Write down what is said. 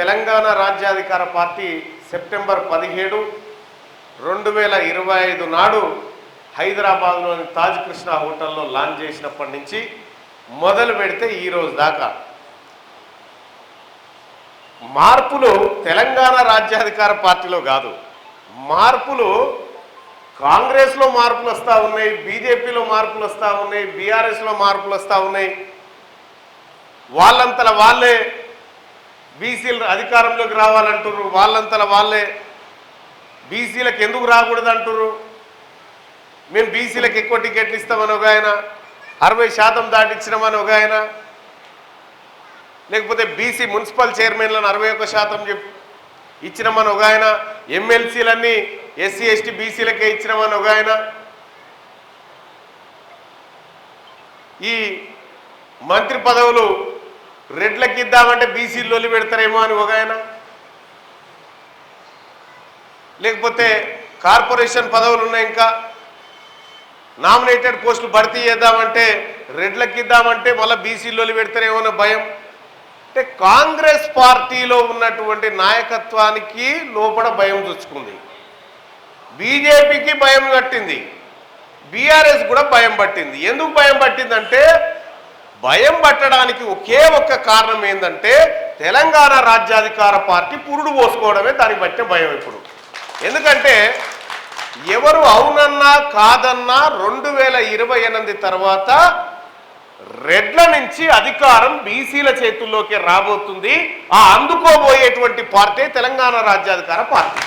తెలంగాణ రాజ్యాధికార party September 17, 2025 నాడు హైదరాబాద్లోని తాజ్ కృష్ణ హోటల్లో లాంచ్ చేసినప్పటి నుంచి మొదలు పెడితే ఈ రోజు దాకా మార్పులు తెలంగాణ రాజ్యాధికార పార్టీలో కాదు, మార్పులు కాంగ్రెస్లో మార్పులు వస్తూ ఉన్నాయి, బీజేపీలో మార్పులు వస్తూ ఉన్నాయి, బీఆర్ఎస్లో మార్పులు వస్తూ ఉన్నాయి. వాళ్ళంతల వాళ్ళే బీసీలు అధికారంలోకి రావాలంటున్నారు, వాళ్ళంతల వాళ్ళే బీసీలకు ఎందుకు రాకూడదు అంటున్నారు. మేము బీసీలకు ఎక్కువ టికెట్లు ఇస్తామని ఒక ఆయన, 60% దాటిచ్చినామని ఒక ఆయన, లేకపోతే బీసీ మున్సిపల్ చైర్మన్లను 61% ఇచ్చినామని ఒక ఆయన, ఎమ్మెల్సీలన్నీ ఎస్సీ ఎస్టీ బీసీలకే ఇచ్చినామని ఒక ఆయన, ఈ మంత్రి పదవులు రెడ్లకి ఇద్దామంటే బీసీలు లొల్లి పెడతారేమో అని ఒక ఆయన, లేకపోతే కార్పొరేషన్ పదవులు ఉన్నాయి, ఇంకా నామినేటెడ్ పోస్టులు భర్తీ చేద్దామంటే రెడ్లకి ఇద్దామంటే మళ్ళీ బీసీలు లొల్లి పెడతారేమో అన్న భయం. అంటే కాంగ్రెస్ పార్టీలో ఉన్నటువంటి నాయకత్వానికి లోపల భయం తెచ్చుకుంది, బీజేపీకి భయం పట్టింది, బీఆర్ఎస్ కూడా భయం పట్టింది. ఎందుకు భయం పట్టిందంటే, భయం పట్టడానికి ఒకే ఒక్క కారణం ఏంటంటే తెలంగాణ రాజ్యాధికార పార్టీ పురుడు పోసుకోవడమే దానికి పట్టే భయం ఇప్పుడు. ఎందుకంటే ఎవరు అవునన్నా కాదన్నా 2028 తర్వాత రెడ్ల నుంచి అధికారం బీసీల చేతుల్లోకి రాబోతుంది. ఆ అందుకోబోయేటువంటి పార్టీ తెలంగాణ రాజ్యాధికార పార్టీ.